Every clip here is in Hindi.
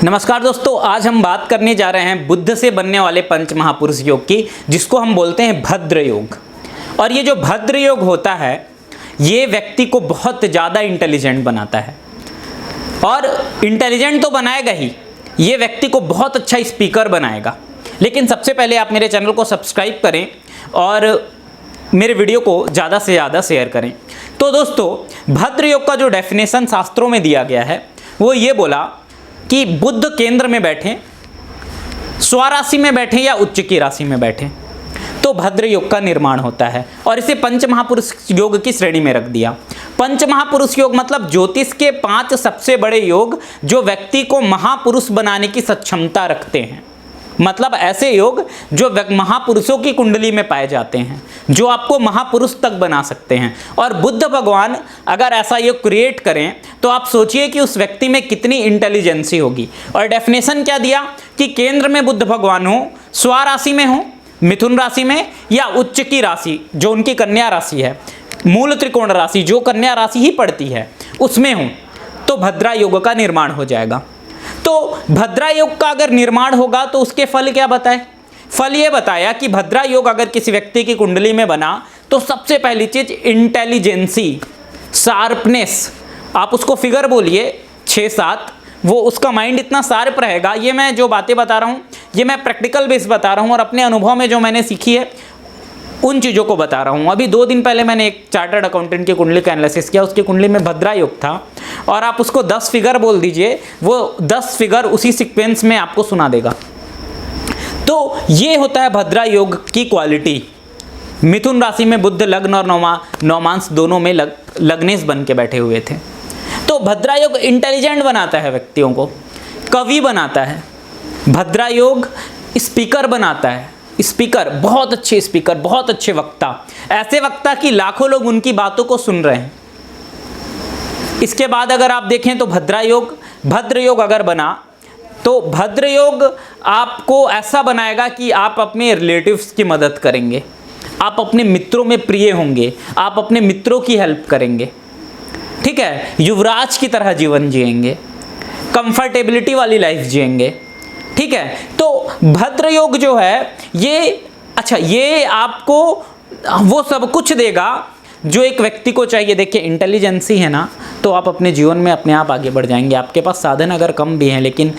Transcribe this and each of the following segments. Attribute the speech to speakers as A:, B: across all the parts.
A: नमस्कार दोस्तों, आज हम बात करने जा रहे हैं बुद्ध से बनने वाले पंच महापुरुष योग की, जिसको हम बोलते हैं भद्र योग। और ये जो भद्र योग होता है ये व्यक्ति को बहुत ज़्यादा इंटेलिजेंट बनाता है। और इंटेलिजेंट तो बनाएगा ही, ये व्यक्ति को बहुत अच्छा स्पीकर बनाएगा। लेकिन सबसे पहले आप मेरे चैनल को सब्सक्राइब करें और मेरे वीडियो को ज़्यादा से ज़्यादा शेयर करें। तो दोस्तों, भद्र योग का जो डेफिनेशन शास्त्रों में दिया गया है वो ये बोला कि बुद्ध केंद्र में बैठे, स्वराशि में बैठे या उच्च की राशि में बैठे तो भद्र योग का निर्माण होता है। और इसे पंच महापुरुष योग की श्रेणी में रख दिया। पंच महापुरुष योग मतलब ज्योतिष के 5 सबसे बड़े योग जो व्यक्ति को महापुरुष बनाने की सक्षमता रखते हैं। मतलब ऐसे योग जो महापुरुषों की कुंडली में पाए जाते हैं, जो आपको महापुरुष तक बना सकते हैं। और बुद्ध भगवान अगर ऐसा योग क्रिएट करें तो आप सोचिए कि उस व्यक्ति में कितनी इंटेलिजेंसी होगी। और डेफिनेशन क्या दिया कि केंद्र में बुद्ध भगवान हो, स्वराशि में हो, मिथुन राशि में, या उच्च की राशि जो उनकी कन्या राशि है, मूल त्रिकोण राशि जो कन्या राशि ही पड़ती है उसमें हो, तो भद्रा योग का निर्माण हो जाएगा। तो भद्रा योग का अगर निर्माण होगा तो उसके फल क्या बताए? फल ये बताया कि भद्रा योग अगर किसी व्यक्ति की कुंडली में बना तो सबसे पहली चीज इंटेलिजेंसी, शार्पनेस, आप उसको फिगर बोलिए 6-7, वो उसका माइंड इतना शार्प रहेगा। ये मैं जो बातें बता रहा हूँ ये मैं प्रैक्टिकल बेस बता रहा हूँ और अपने अनुभव में जो मैंने सीखी है उन चीज़ों को बता रहा हूँ। अभी 2 दिन पहले मैंने एक चार्टर्ड अकाउंटेंट की कुंडली का एनालिसिस किया, उसकी कुंडली में भद्रा योग था। और आप उसको 10 फिगर बोल दीजिए, वो 10 फिगर उसी सीक्वेंस में आपको सुना देगा। तो ये होता है भद्रा योग की क्वालिटी। मिथुन राशि में बुद्ध लग्न और नौमांस दोनों में लग्नेश बन के बैठे हुए थे। तो भद्रा योग इंटेलिजेंट बनाता है व्यक्तियों को, कवि बनाता है। भद्रा योग स्पीकर बनाता है, स्पीकर, बहुत अच्छे स्पीकर, बहुत अच्छे वक्ता, ऐसे वक्ता कि लाखों लोग उनकी बातों को सुन रहे हैं। इसके बाद अगर आप देखें तो भद्र योग अगर बना तो भद्र योग आपको ऐसा बनाएगा कि आप अपने रिलेटिव्स की मदद करेंगे, आप अपने मित्रों में प्रिय होंगे, आप अपने मित्रों की हेल्प करेंगे, ठीक है, युवराज की तरह जीवन जिएंगे, कंफर्टेबिलिटी वाली लाइफ जिएंगे, ठीक है। तो भद्र योग जो है ये आपको वो सब कुछ देगा जो एक व्यक्ति को चाहिए। देखिए, इंटेलिजेंसी है ना, तो आप अपने जीवन में अपने आप आगे बढ़ जाएंगे। आपके पास साधन अगर कम भी हैं लेकिन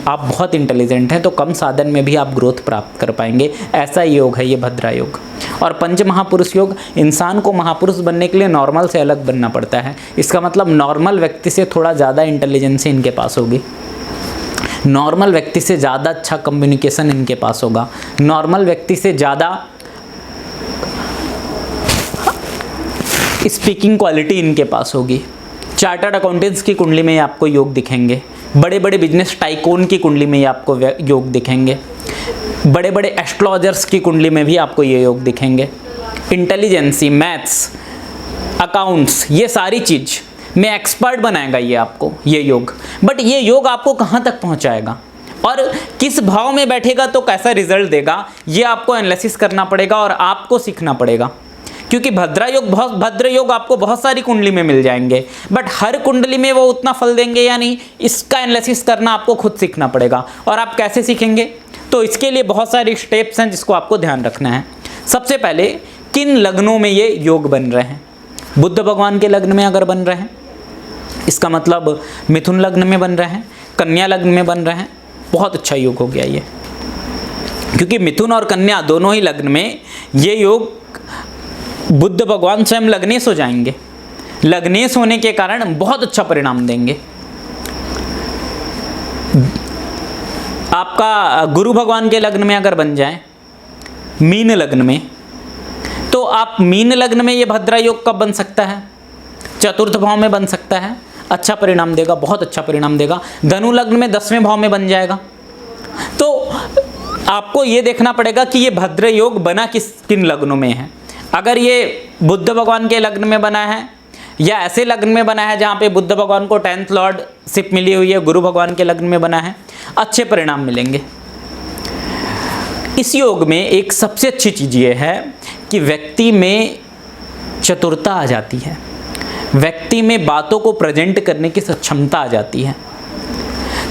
A: आप बहुत इंटेलिजेंट हैं तो कम साधन में भी आप ग्रोथ प्राप्त कर पाएंगे। ऐसा योग है ये भद्रा योग। और पंच महापुरुष योग, इंसान को महापुरुष बनने के लिए नॉर्मल से अलग बनना पड़ता है। इसका मतलब नॉर्मल व्यक्ति से थोड़ा ज़्यादा इंटेलिजेंसी इनके पास होगी, नॉर्मल व्यक्ति से ज़्यादा अच्छा कम्युनिकेशन इनके पास होगा, नॉर्मल व्यक्ति से ज़्यादा स्पीकिंग क्वालिटी इनके पास होगी। चार्टर्ड अकाउंटेंट्स की कुंडली में आपको योग दिखेंगे, बड़े बड़े बिजनेस टाइकून की कुंडली में आपको योग दिखेंगे, बड़े बड़े एस्ट्रोलॉजर्स की कुंडली में भी आपको ये योग दिखेंगे। इंटेलिजेंसी, मैथ्स, अकाउंट्स, ये सारी चीज़ में एक्सपर्ट बनाएगा ये आपको, ये योग। बट ये योग आपको कहाँ तक पहुँचाएगा और किस भाव में बैठेगा तो कैसा रिजल्ट देगा, ये आपको एनालिसिस करना पड़ेगा और आपको सीखना पड़ेगा। क्योंकि भद्र योग आपको बहुत सारी कुंडली में मिल जाएंगे, बट हर कुंडली में वो उतना फल देंगे या नहीं, इसका एनालिसिस करना आपको खुद सीखना पड़ेगा। और आप कैसे सीखेंगे? तो इसके लिए बहुत सारे स्टेप्स हैं जिसको आपको ध्यान रखना है। सबसे पहले, किन लग्नों में ये योग बन रहे हैं? बुद्ध भगवान के लग्न में अगर बन रहे हैं, इसका मतलब मिथुन लग्न में बन रहे हैं, कन्या लग्न में बन रहे हैं, बहुत अच्छा योग हो गया ये। क्योंकि मिथुन और कन्या दोनों ही लग्न में ये योग, बुद्ध भगवान स्वयं लग्नेश हो जाएंगे। लग्नेश होने के कारण बहुत अच्छा परिणाम देंगे। आपका गुरु भगवान के लग्न में अगर बन जाए मीन लग्न में, तो आप मीन लग्न में ये भद्रा योग कब बन सकता है? चतुर्थ भाव में बन सकता है, अच्छा परिणाम देगा, बहुत अच्छा परिणाम देगा। धनु लग्न में 10वें भाव में बन जाएगा। तो आपको ये देखना पड़ेगा कि ये भद्र योग बना किन लग्नों में है। अगर ये बुद्ध भगवान के लग्न में बना है या ऐसे लग्न में बना है जहाँ पे बुद्ध भगवान को 10th लॉर्डशिप मिली हुई है, गुरु भगवान के लग्न में बना है, अच्छे परिणाम मिलेंगे। इस योग में एक सबसे अच्छी चीज़ ये है कि व्यक्ति में चतुरता आ जाती है, व्यक्ति में बातों को प्रेजेंट करने की सक्षमता आ जाती है।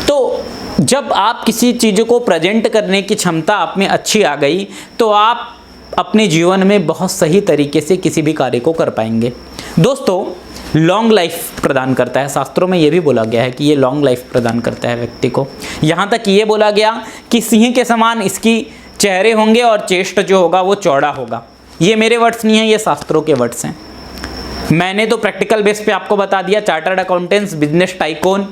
A: तो जब आप किसी चीज़ को प्रेजेंट करने की क्षमता आप में अच्छी आ गई तो आप अपने जीवन में बहुत सही तरीके से किसी भी कार्य को कर पाएंगे। दोस्तों, लॉन्ग लाइफ प्रदान करता है, शास्त्रों में ये भी बोला गया है कि ये लॉन्ग लाइफ प्रदान करता है व्यक्ति को। यहाँ तक ये बोला गया कि सिंह के समान इसकी चेहरे होंगे और चेस्ट जो होगा वो चौड़ा होगा। ये मेरे वर्ड्स नहीं हैं, ये शास्त्रों के वर्ड्स हैं। मैंने तो प्रैक्टिकल बेस पे आपको बता दिया। चार्टर्ड अकाउंटेंट्स, बिजनेस टाइकून,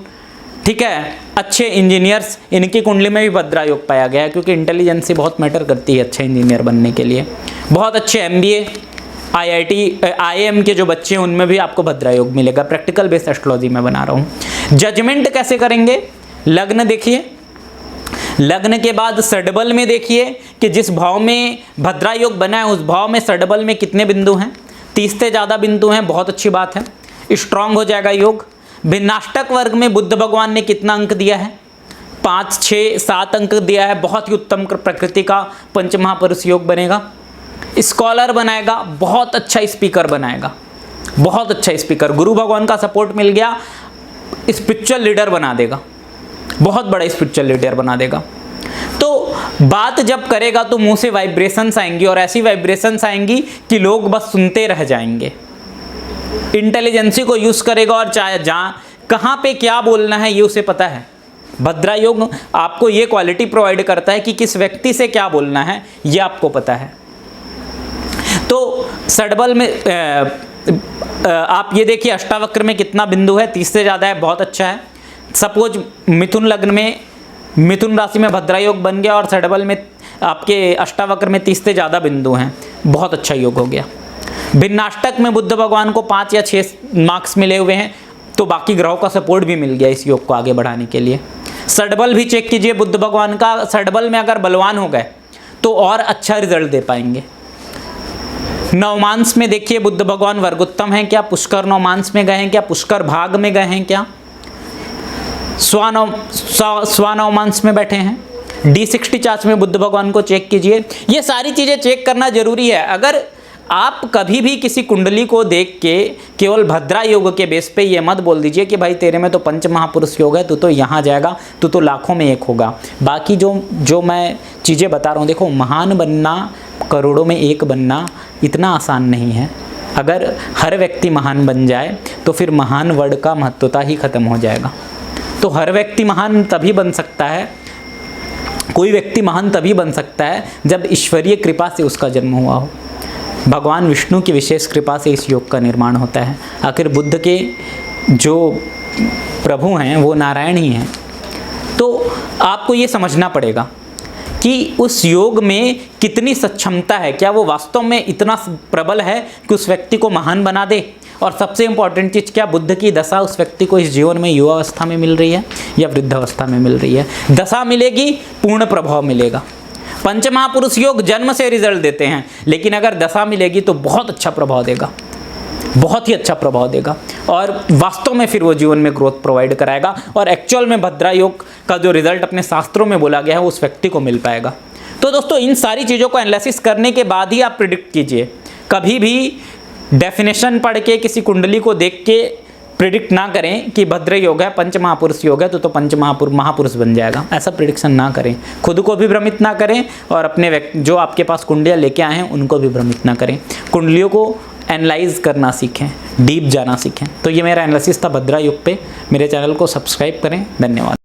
A: ठीक है, अच्छे इंजीनियर्स, इनकी कुंडली में भी भद्रा योग पाया गया है, क्योंकि इंटेलिजेंसी बहुत मैटर करती है अच्छे इंजीनियर बनने के लिए। बहुत अच्छे MBA, IIT, IIM के जो बच्चे हैं उनमें भी आपको भद्रा योग मिलेगा। प्रैक्टिकल बेस्ड एस्ट्रोलॉजी में बना रहा हूँ। जजमेंट कैसे करेंगे? लग्न देखिए, लग्न के बाद सडबल में देखिए कि जिस भाव में भद्रा योग बना है उस भाव में सडबल में कितने बिंदु हैं। 30 से ज़्यादा बिंदु हैं, बहुत अच्छी बात है, स्ट्रांग हो जाएगा योग। भिन्नाष्टक वर्ग में बुद्ध भगवान ने कितना अंक दिया है? 5, 6, 7 अंक दिया है। बहुत ही उत्तम प्रकृति का पंचमहापुरुष योग बनेगा। स्कॉलर बनाएगा, बहुत अच्छा स्पीकर बनाएगा, बहुत अच्छा स्पीकर। गुरु भगवान का सपोर्ट मिल गया, स्पिरिचुअल लीडर बना देगा, बहुत बड़ा स्पिरिचुअल लीडर बना देगा। तो बात जब करेगा तो मुंह से वाइब्रेशंस आएंगी और ऐसी वाइब्रेशंस आएंगी कि लोग बस सुनते रह जाएंगे। इंटेलिजेंसी को यूज़ करेगा और चाहे जहाँ कहाँ पे क्या बोलना है ये उसे पता है। भद्रा योग आपको ये क्वालिटी प्रोवाइड करता है कि किस व्यक्ति से क्या बोलना है ये आपको पता है। तो सडबल में आप ये देखिए अष्टावक्र में कितना बिंदु है, 30 से ज़्यादा है, बहुत अच्छा है। सपोज मिथुन लग्न में, मिथुन राशि में भद्रा योग बन गया और सडबल में आपके अष्टावक्र में 30 से ज़्यादा बिंदु हैं, बहुत अच्छा योग हो गया। भिन्नाष्टक में बुद्ध भगवान को 5 या 6 मार्क्स मिले हुए हैं, तो बाकी ग्रहों का सपोर्ट भी मिल गया इस योग को आगे बढ़ाने के लिए। सडबल भी चेक कीजिए बुद्ध भगवान का, सडबल में अगर बलवान हो गए तो और अच्छा रिजल्ट दे पाएंगे। नवमांस में देखिए बुद्ध भगवान वर्गोत्तम हैं क्या? पुष्कर नवमांस में गए हैं क्या? पुष्कर भाग में गए हैं क्या? स्वानवमांस में बैठे हैं। D60 चार्ट में बुद्ध भगवान को चेक कीजिए। ये सारी चीज़ें चेक करना जरूरी है। अगर आप कभी भी किसी कुंडली को देख के केवल भद्रा योग के बेस पे ये मत बोल दीजिए कि भाई तेरे में तो पंच महापुरुष योग है, तू तो यहाँ जाएगा, तू तो लाखों में एक होगा। बाकी जो मैं चीज़ें बता रहा हूँ, देखो, महान बनना, करोड़ों में एक बनना इतना आसान नहीं है। अगर हर व्यक्ति महान बन जाए तो फिर महान वर्ड का महत्वता ही खत्म हो जाएगा। तो हर व्यक्ति महान तभी बन सकता है, कोई व्यक्ति महान तभी बन सकता है जब ईश्वरीय कृपा से उसका जन्म हुआ हो। भगवान विष्णु की विशेष कृपा से इस योग का निर्माण होता है। आखिर बुद्ध के जो प्रभु हैं वो नारायण ही हैं। तो आपको ये समझना पड़ेगा कि उस योग में कितनी सक्षमता है, क्या वो वास्तव में इतना प्रबल है कि उस व्यक्ति को महान बना दे। और सबसे इम्पॉर्टेंट चीज़, क्या बुद्ध की दशा उस व्यक्ति को इस जीवन में युवावस्था में मिल रही है या वृद्धावस्था में मिल रही है। दशा मिलेगी, पूर्ण प्रभाव मिलेगा। पंचमहापुरुष योग जन्म से रिजल्ट देते हैं, लेकिन अगर दशा मिलेगी तो बहुत अच्छा प्रभाव देगा, बहुत ही अच्छा प्रभाव देगा और वास्तव में फिर वो जीवन में ग्रोथ प्रोवाइड कराएगा और एक्चुअल में भद्रा योग का जो रिजल्ट अपने शास्त्रों में बोला गया है उस व्यक्ति को मिल पाएगा। तो दोस्तों, इन सारी चीज़ों को एनालिसिस करने के बाद ही आप प्रिडिक्ट कीजिए। कभी भी डेफिनेशन पढ़ के किसी कुंडली को देख के प्रिडिक्ट ना करें कि भद्र योग है, पंच महापुरुष योग है तो पंच महापुरुष बन जाएगा। ऐसा प्रिडिक्शन ना करें, खुद को भी भ्रमित ना करें और अपने जो आपके पास कुंडलियाँ लेके आए हैं उनको भी भ्रमित ना करें। कुंडलियों को एनालाइज करना सीखें, डीप जाना सीखें। तो ये मेरा एनालिसिस था भद्रा योग पे। मेरे चैनल को सब्सक्राइब करें। धन्यवाद।